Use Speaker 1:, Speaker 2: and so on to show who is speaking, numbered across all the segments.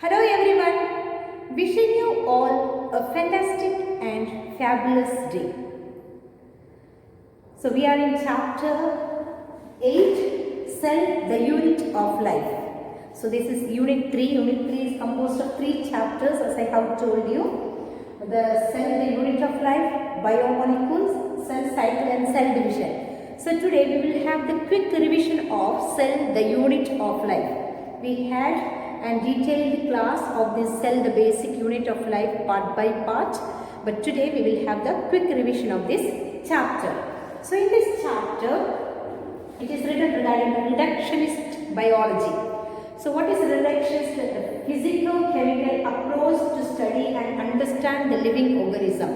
Speaker 1: Hello everyone, wishing you all a fantastic and fabulous day. So we are in chapter 8, Cell, the Unit of Life. So this is Unit 3. Unit 3 is composed of 3 chapters as I have told you. The cell, the unit of life, biomolecules, cell cycle and cell division. So today we will have the quick revision of cell, the unit of life. We had and detailed class of this cell, the basic unit of life, part by part. But today we will have the quick revision of this chapter. So in this chapter, it is written regarding the reductionist biology. So what is reductionist? The physico-chemical approach to study and understand the living organism.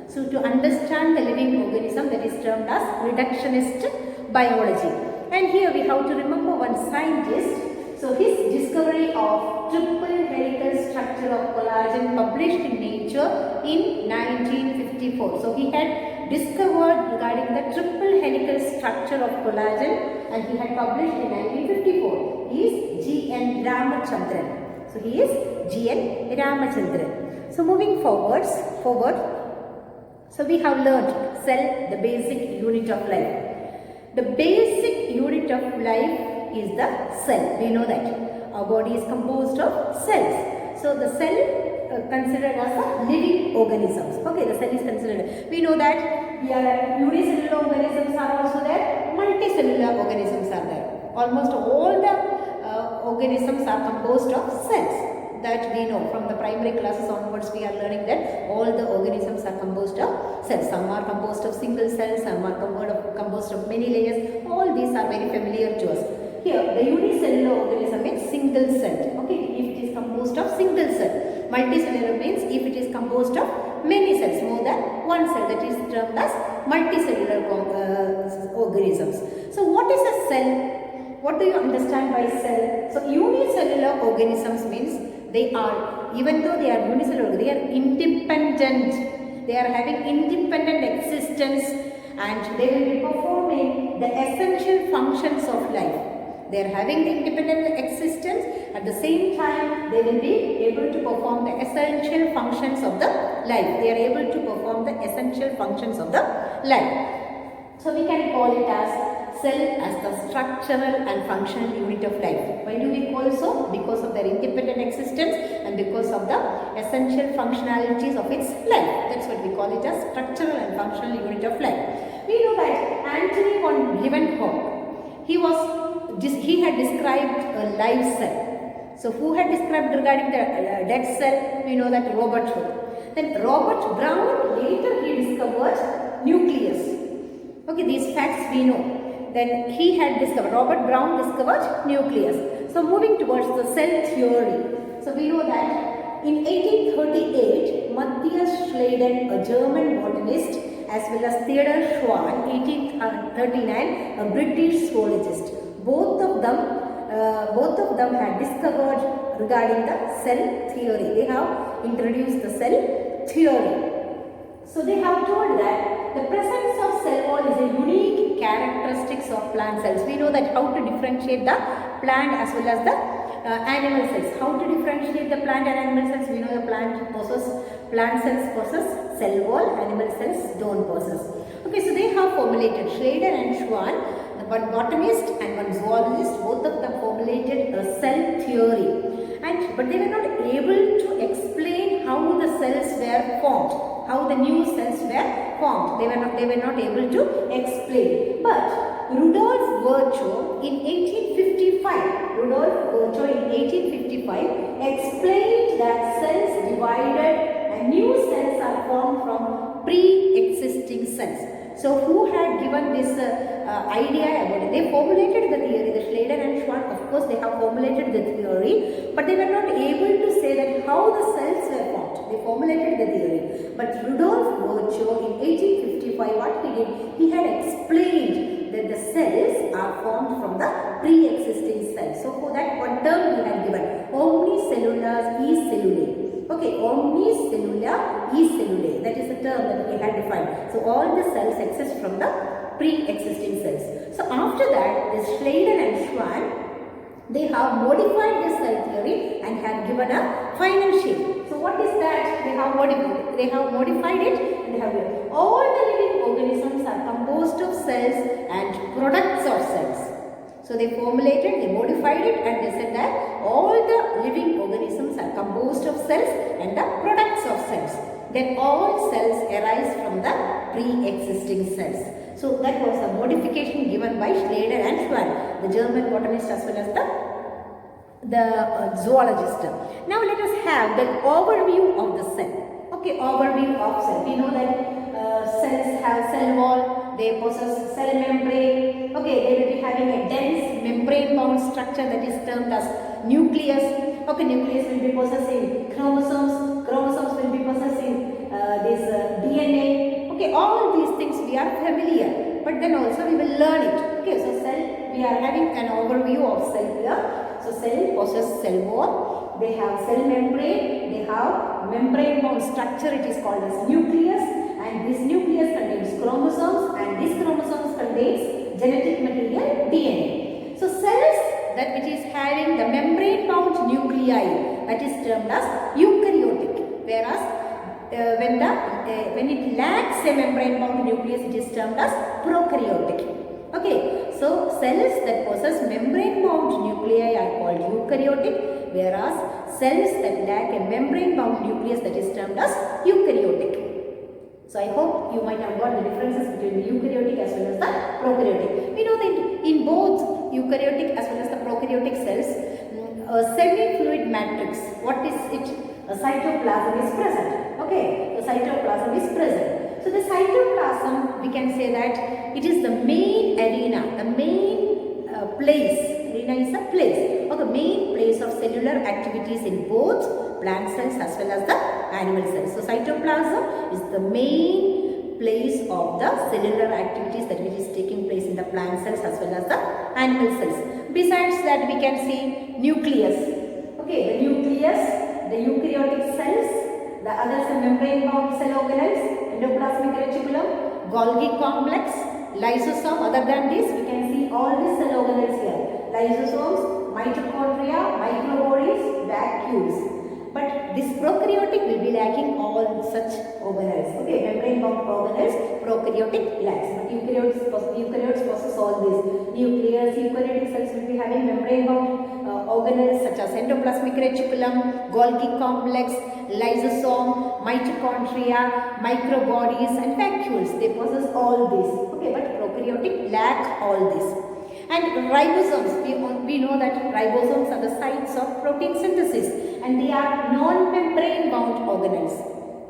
Speaker 1: So to understand the living organism, that is termed as reductionist biology. And here we have to remember one scientist. So his discovery of triple helical structure of collagen published in Nature in 1954. So he had discovered regarding the triple helical structure of collagen and he had published in 1954. He is G.N. Ramachandran. So he is G.N. Ramachandran. So moving forward. So we have learned cell, the basic unit of life. The basic unit of life is the cell. We know that our body is composed of cells. So the cell considered as a living organisms. Okay, the cell is considered. We know that unicellular organisms are also there. Multicellular organisms are there. Almost all the organisms are composed of cells. That we know from the primary classes onwards. We are learning that all the organisms are composed of cells. Some are composed of single cells, some are composed of many layers. All these are very familiar to us. Here, the unicellular organism means single celled. Okay, if it is composed of single cell. Multicellular means if it is composed of many cells, more than one cell. That is termed as multicellular organisms. So, what is a cell? What do you understand by cell? So, unicellular organisms means they are, even though they are unicellular, they are independent. They are having independent existence and they will be performing the essential functions of life. They are having the independent existence. At the same time, they will be able to perform the essential functions of the life. They are able to perform the essential functions of the life. So we can call it as cell as the structural and functional unit of life. Why do we call so? Because of their independent existence and because of the essential functionalities of its life. That's what we call it as structural and functional unit of life. We know that Anthony von Leeuwenhoek, he had described a live cell. So who had described regarding the dead cell? We know that Robert Hooke. Then Robert Brown, later he discovered nucleus. Okay, these facts we know. Then he had discovered, Robert Brown discovered nucleus. So moving towards the cell theory. So we know that in 1838, Matthias Schleiden, a German botanist, as well as Theodor Schwann, 1839, a British zoologist. Both of them had discovered regarding the cell theory. They have introduced the cell theory. So they have told that the presence of cell wall is a unique characteristics of plant cells. We know that how to differentiate the plant as well as the animal cells. How to differentiate the plant and animal cells? We know the plant cells possess cell wall, animal cells don't possess. Okay, so they have formulated, Schleiden and Schwann, one botanist and one zoologist, both of them formulated a cell theory. But they were not able to explain how the cells were formed, how the new cells were formed. They were not able to explain. But Rudolf Virchow in 1855 explained that cells divided and new cells are formed from pre-existing cells. So who had given this idea about it? They formulated the theory. The Schleiden and Schwann, of course, they have formulated the theory, but they were not able to say that how the cells were formed. They formulated the theory. But Rudolf Virchow in 1855, what he did? He had explained that the cells are formed from the pre-existing cells. So for that, one term he had given, omnicellular E cellulae. Okay, omnicellular E cellulae. That is the term that we had defined. So all the cells exist from the pre-existing cells. So after that, this Schleiden and Schwann, they have modified the cell theory and have given in a final shape. So what is that? They have modified it, and they have all the living organisms are composed of cells and products of cells. So they formulated, they modified it, and they said that all the living organisms are composed of cells and the products of cells. Then all cells arise from the pre-existing cells. So that was a modification given by Schneider and Schwann, the German botanist as well as the zoologist. Now let us have the overview of the cell. Okay, overview of cell. We know that cells have cell wall, they possess cell membrane. Okay, they will be having a dense membrane bound structure that is termed as nucleus. Okay, nucleus will be possessing chromosomes, chromosomes will be possessing this DNA. Okay, all these things we are familiar, but then also we will learn it. Okay, so cell, we are having an overview of cell here. So cell possess cell wall, they have cell membrane, they have membrane bound structure, it is called as nucleus, and this nucleus contains chromosomes, and this chromosomes contains genetic material DNA. So cells that which is having the membrane bound nuclei, that is termed as eukaryotic, whereas when it lacks a membrane bound nucleus, it is termed as prokaryotic. Okay, so cells that possess membrane bound nuclei are called eukaryotic, whereas cells that lack a membrane bound nucleus, that is termed as eukaryotic. So I hope you might have got the differences between the eukaryotic as well as the prokaryotic. We know that in both eukaryotic as well as the prokaryotic cells, a semi-fluid matrix, what is it? A cytoplasm is present. Okay, the cytoplasm is present. So the cytoplasm, we can say that it is the main arena, the main place. Arena is a place, or the main place of cellular activities in both plant cells as well as the animal cells. So cytoplasm is the main place of the cellular activities that which is taking place in the plant cells as well as the animal cells. Besides that, we can see nucleus. Okay, the nucleus, the eukaryotic cells, the others are membrane bound cell organelles, endoplasmic reticulum, Golgi complex, lysosome. Other than this, we can see all these cell organelles here. Lysosomes, mitochondria, microbodies, vacuoles. But this prokaryotic will be lacking all such organelles. Okay, membrane bound organelles, prokaryotic lacks. But eukaryotes possess all these. Nucleus, eukaryotic cells will be having membrane bound organelles such as endoplasmic reticulum, Golgi complex, lysosome, mitochondria, microbodies, and vacuoles. They possess all these. Okay, but prokaryotic lack all these. And ribosomes, we know that ribosomes are the sites of protein synthesis, and they are non-membrane bound organelles.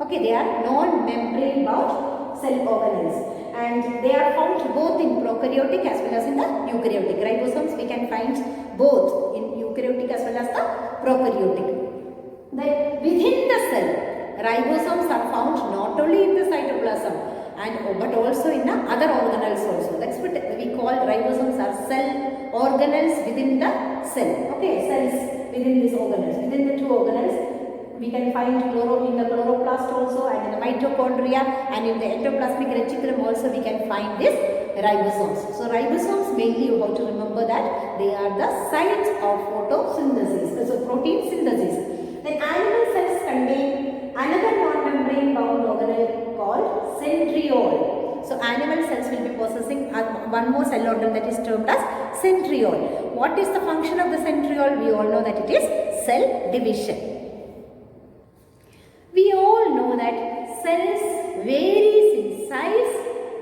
Speaker 1: Okay, they are non-membrane bound cell organelles, and they are found both in prokaryotic as well as in the eukaryotic. Ribosomes we can find both in eukaryotic as well as the prokaryotic. Then within the cell, ribosomes are found not only in the cytoplasm but also in the other organelles also. That's what we call ribosomes are cell organelles within the cell. Okay, cells within these organelles, within the two organelles. We can find in the chloroplast also, and in the mitochondria, and in the endoplasmic reticulum also we can find this ribosomes. So ribosomes mainly you have to remember that they are the site of photosynthesis, so protein synthesis. Then animal cells contain another non-membrane bound organelle called centriole. So animal cells will be possessing one more cell organ that is termed as centriole. What is the function of the centriole? We all know that it is cell division. We all know that cells varies in size,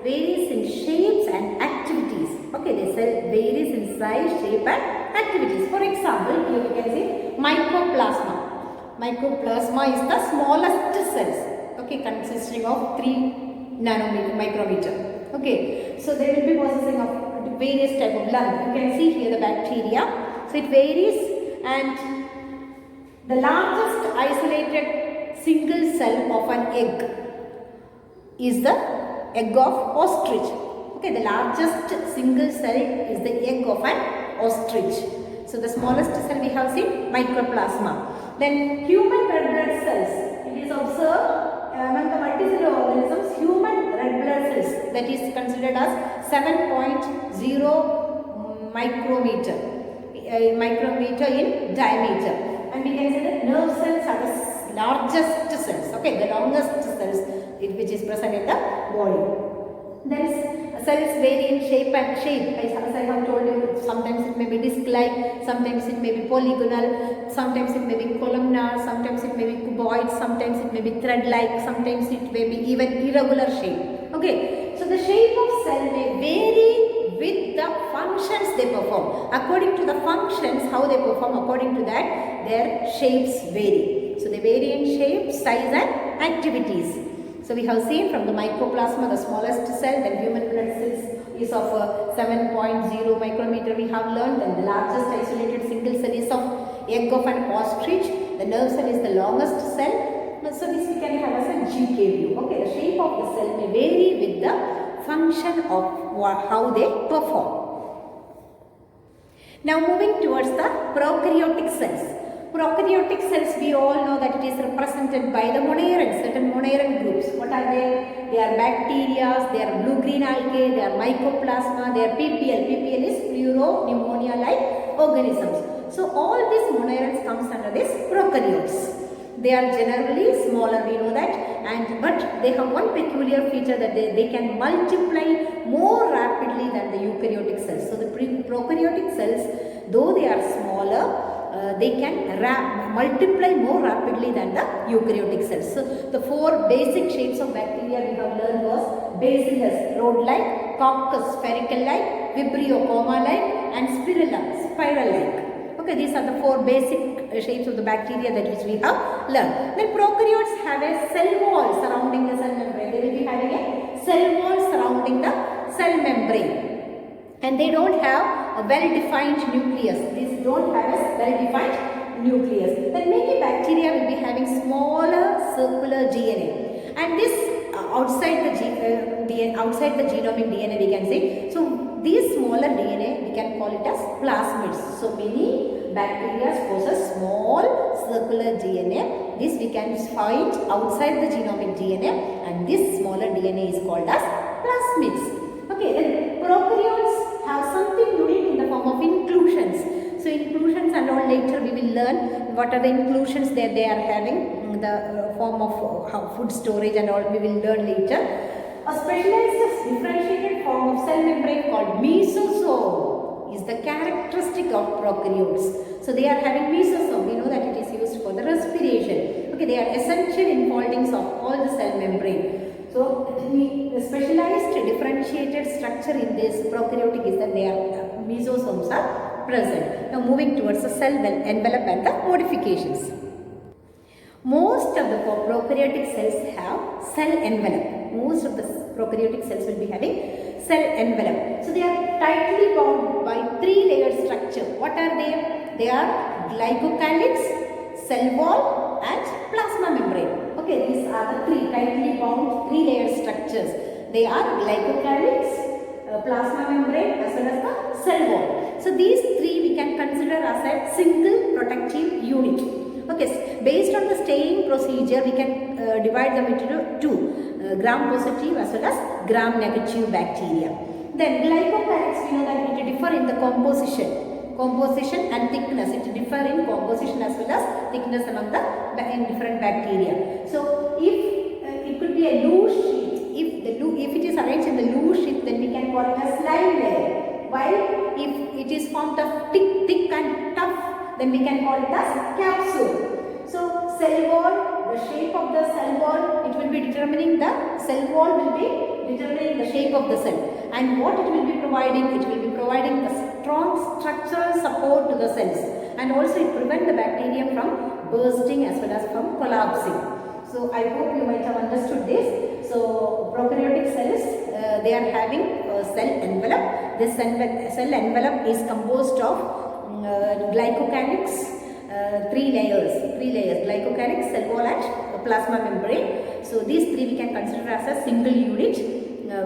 Speaker 1: varies in shapes and activities. Okay, the cell varies in size, shape and activities. For example, here we can see mycoplasma. Mycoplasma is the smallest cells. Okay, consisting of 3 micrometer. Okay, so they will be possessing of various type of lung. You can see here the bacteria. So it varies, and the largest isolated single cell of an egg is the egg of ostrich. Okay, the largest single cell is the egg of an ostrich. So the smallest cell we have seen mycoplasma. Then human red blood cells. It is observed among the multicellular organisms, human red blood cells, that is considered as 7.0 micrometer in diameter. And we can say that nerve cells are the largest cells, okay, the longest cells which is present in the body. Then cells vary in shape and shape. As I have told you, sometimes it may be disc-like, sometimes it may be polygonal, sometimes it may be columnar, sometimes it may be cuboid, sometimes it may be thread-like, sometimes it may be even irregular shape. Okay, so the shape of cell may vary with the functions they perform. According to the functions, how they perform, according to that, their shapes vary. So they vary in shape, size and activities. So we have seen from the mycoplasma, the smallest cell, then human blood cells is of 7.0 micrometer we have learned, and the largest isolated single cell is of egg of an ostrich. The nerve cell is the longest cell. So this we can have as a GK view. Okay, the shape of the cell may vary with the function of how they perform. Now moving towards the prokaryotic cells. Prokaryotic cells, we all know that it is represented by the monoirons, certain monoiron groups. What are they? They are bacteria, they are blue-green algae, they are mycoplasma, they are PPL. PPL is pleuropneumonia-like organisms. So all these monoirons comes under this prokaryotes. They are generally smaller, we know that, but they have one peculiar feature that they can multiply more rapidly than the eukaryotic cells. So the prokaryotic cells, though they are smaller, they can multiply more rapidly than the eukaryotic cells. So the four basic shapes of bacteria we have learned was bacillus, rod-like, coccus, spherical-like, vibrio, comma-like, and spirilla, spiral-like. Okay, these are the four basic shapes of the bacteria that which we have learned. Then prokaryotes have a cell wall surrounding the cell membrane. They will be having a cell wall surrounding the cell membrane. And they don't have a well-defined nucleus. These don't have a well-defined nucleus. Then many bacteria will be having smaller circular DNA. And this outside the genomic DNA we can say. So these smaller DNA we can call it as plasmids. So many bacteria possess small circular DNA. This we can find outside the genomic DNA, and this smaller DNA is called as plasmids. Okay, then prokaryotes have something unique in the form of inclusions. So inclusions and all later we will learn what are the inclusions that they are having in the form of food storage and all we will learn later. A specialized differentiated form of cell membrane called mesosome is the characteristic of prokaryotes. So they are having mesosome. We know that it is used for the respiration. Okay, they are essential infoldings of all the cell membrane. So the specialized differentiated structure in this prokaryotic is that their mesosomes are present. Now moving towards the cell envelope and the modifications. Most of the prokaryotic cells have cell envelope. Most of the prokaryotic cells will be having cell envelope. So they are tightly bound by three-layered structure. What are they? They are glycocalyx, cell wall and plasma membrane. Okay, these are the three tightly bound three-layered structures. They are glycocalyx, plasma membrane as well as the cell wall. So these three we can consider as a single protective unit. Okay, based on the staining procedure we can divide them into two, gram-positive as well as gram-negative bacteria. Then glycocalyx, we know that it differ in the composition and thickness. It differ in composition as well as thickness among the different bacteria. So if it could be a loose sheet, if it is arranged in the loose sheet, then we can call it a slime layer. While if it is formed of thick and tough, then we can call it as capsule. So cell wall, the shape of the cell wall, it will be determining the cell wall will be determining the shape of the cell. And what it will be providing? It will be providing the strong structural support to the cells, and also it prevents the bacteria from bursting as well as from collapsing. So I hope you might have understood this. So prokaryotic cells, they are having a cell envelope. This cell envelope is composed of glycocalyx, three layers, glycocalyx, cell wall and plasma membrane. So these three we can consider as a single unit.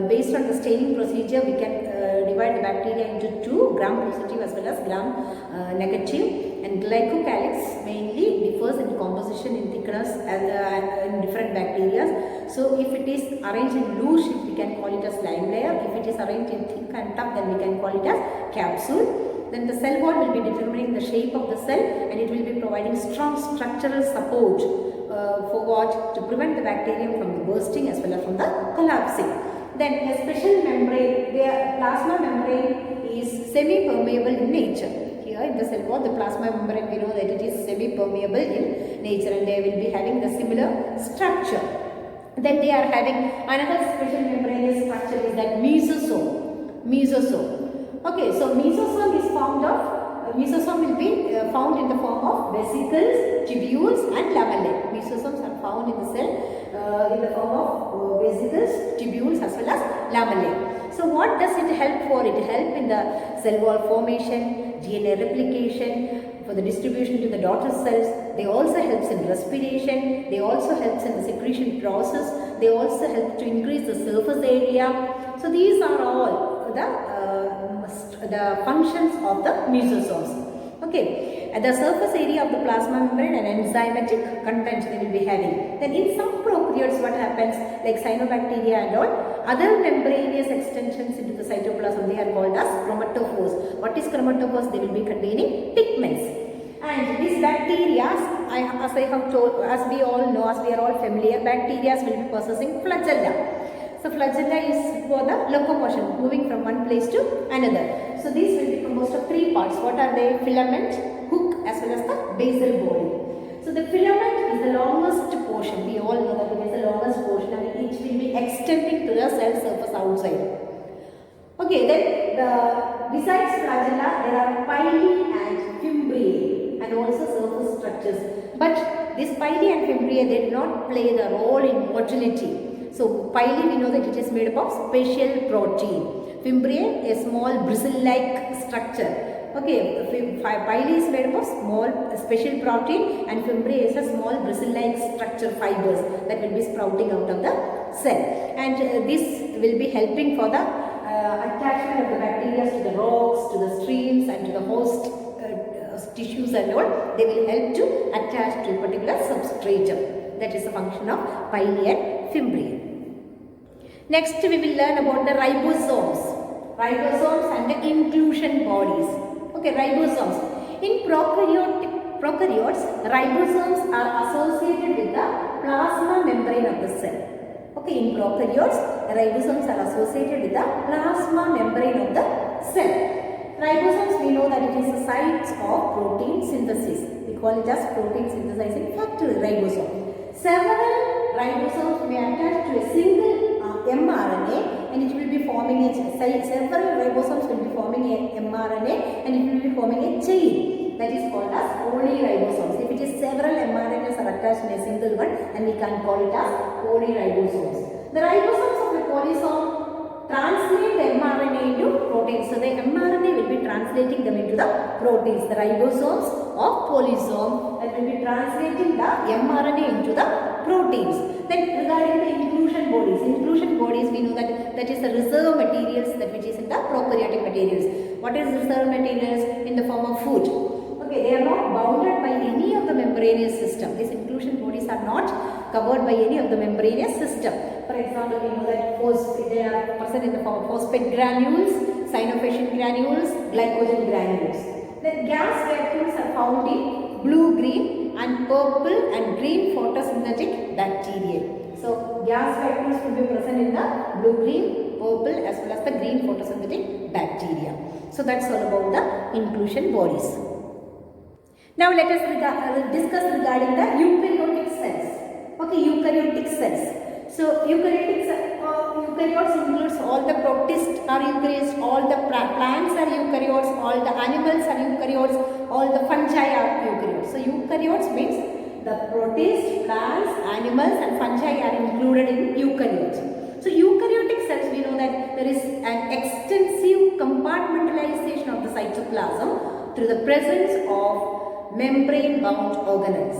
Speaker 1: Based on the staining procedure, we can divide the bacteria into two, gram-positive as well as gram-negative. And glycocalyx mainly differs in composition, in thickness, in different bacteria. So if it is arranged in loose sheet, we can call it as slime layer. If it is arranged in thick and tough, then we can call it as capsule. then the cell wall will be determining the shape of the cell, and it will be providing strong structural support for what? To prevent the bacterium from bursting as well as from the collapsing. Then a special membrane, the plasma membrane is semi-permeable in nature. Here in the cell wall, the plasma membrane, we know that it is semi-permeable in nature, and they will be having the similar structure. Then they are having another special membranous structure is that mesosome. Okay, so mesosome is found of, mesosome will be found in the form of vesicles, tubules and lamellae. Mesosomes are found in the cell in the form of vesicles, tubules as well as lamellae. So what does it help for? It helps in the cell wall formation, DNA replication, for the distribution to the daughter cells. They also helps in respiration. They also helps in the secretion process. They also help to increase the surface area. So these are all the functions of the mesosomes. Okay, at the surface area of the plasma membrane and enzymatic content they will be having. Then in some prokaryotes what happens, like cyanobacteria and all, other membranous extensions into the cytoplasm, they are called as chromatophores. What is chromatophores? They will be containing pigments. And these bacteria, as I have told, as we all know, as we are all familiar, bacteria will be possessing flagella. So flagella is for the locomotion, moving from one place to another. So these will be composed of three parts. What are they? Filament, hook as well as the basal body. So the filament is the longest portion. We all know that it is the longest portion, and it will be extending to the cell surface outside. Okay, then besides flagella, there are pili and fimbriae and also surface structures. But this pili and fimbriae, they do not play the role in motility. So pili, we know that it is made up of special protein. Fimbriae, a small bristle-like structure. Okay, pili is made up of small special protein, and fimbriae is a small bristle-like structure fibers that will be sprouting out of the cell. And this will be helping for the attachment of the bacteria to the rocks, to the streams, and to the host tissues and all. They will help to attach to a particular substratum. That is the function of pili and fimbriae. Next, we will learn about the ribosomes. Ribosomes and the inclusion bodies. Okay, ribosomes. In prokaryotes, ribosomes are associated with the plasma membrane of the cell. Okay, in prokaryotes, ribosomes are associated with the plasma membrane of the cell. Ribosomes, we know that it is the site of protein synthesis. We call it as protein synthesizing factory, ribosome. Several ribosomes may attach to a single mRNA, and it will be forming a several ribosomes will be forming a mRNA, and it will be forming a chain that is called as polyribosomes. If it is several mRNAs are attached in a single one, then we can call it as polyribosomes. The ribosomes of the polysome translate the mRNA into proteins. So the mRNA will be translating them into the proteins. The ribosomes of polysome that will be translating the mRNA into the proteins. Then regarding the inclusion bodies, we know that is the reserve materials that which is in the prokaryotic materials. What is reserve materials? In the form of food. Okay, they are not bounded by any of the membranous system. These inclusion bodies are not covered by any of the membranous system. For example, we know that they are present in the form of phosphate granules, cyanophyllin granules, glycogen granules. Then gas vacuoles are found in blue, green and purple and green photosynthetic bacteria. So gas vacuoles will be present in the blue, green, purple as well as the green photosynthetic bacteria. So that's all about the inclusion bodies. Now let us discuss regarding the eukaryotic cells. Okay, eukaryotic cells. So eukaryotes includes all the protists are eukaryotes, all the plants are eukaryotes, all the animals are eukaryotes, all the fungi are eukaryotes. So eukaryotes means the protists, plants, animals and fungi are included in eukaryotes. So eukaryotic cells, we know that there is an extensive compartmentalization of the cytoplasm through the presence of membrane bound organelles.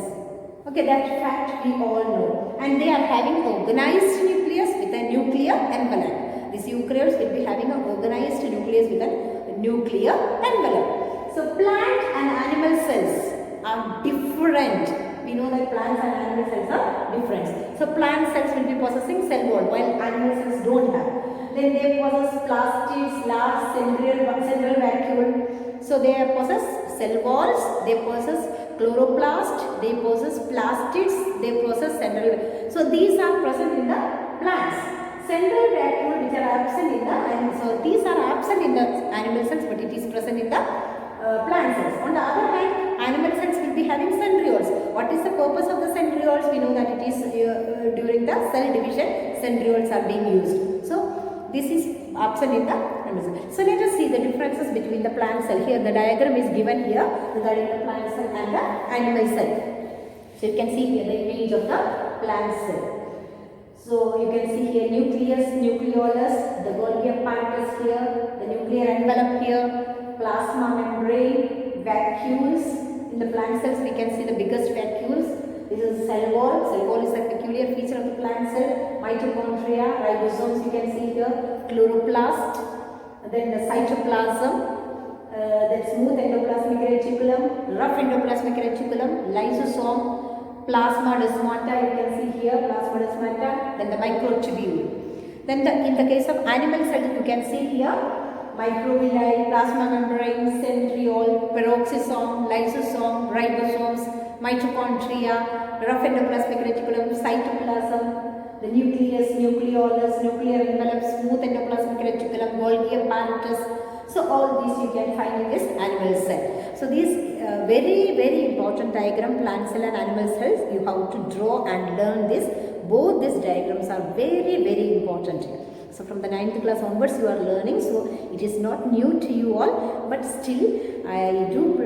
Speaker 1: Okay, that fact we all know. And they are having organized nucleus with a nuclear envelope. These eukaryotes will be having an organized nucleus with a nuclear envelope. So plant and animal cells are different. We know that plants and animal cells are different. So plant cells will be possessing cell wall while animal cells don't have. Then they possess plastids, large central vacuole, So they possess cell walls, they possess chloroplast, they possess plastids, they possess central. So these are present in the plants. Central vacuole which are absent in the animals. So these are absent in the animal cells, but it is present in the plant cells. On the other hand, animal cells will be having centrioles. What is the purpose of the centrioles? We know that it is during the cell division, centrioles are being used. So this is absent in the animal cell. So let us see the differences between the plant cell. Here the diagram is given here regarding the plant cell and the animal cell. So you can see here the image of the plant cell. So you can see here nucleus, nucleolus, the Golgi apparatus here, the nuclear envelope here, plasma membrane, vacuoles. In the plant cells we can see the biggest vacuoles. This is cell wall. Cell wall is a peculiar feature of the plant cell. Mitochondria, ribosomes you can see here, chloroplast, then the cytoplasm, then smooth endoplasmic reticulum, rough endoplasmic reticulum, lysosome, plasma-desmata you can see here, plasma-desmata, then the microtubule. Then in the case of animal cells you can see here microvilli, plasma membrane, centriole, peroxisome, lysosome, ribosomes, mitochondria, rough endoplasmic reticulum, cytoplasm, the nucleus, nucleolus, nuclear envelope, smooth endoplasmic reticulum, Golgi apparatus. So all these you can find in this animal cell. So these very important diagram, plant cell and animal cells, you have to draw and learn this. Both these diagrams are very important. So from the 9th class onwards you are learning, so it is not new to you all, but still I do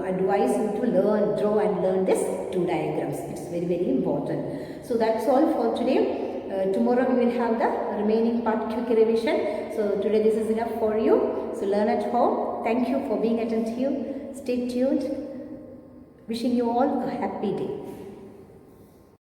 Speaker 1: advise you to draw and learn this two diagrams. It's very important. So that's all for today. Tomorrow we will have the remaining part quick revision. So today this is enough for you. So learn at home. Thank you for being attentive. Stay tuned. Wishing you all a happy day.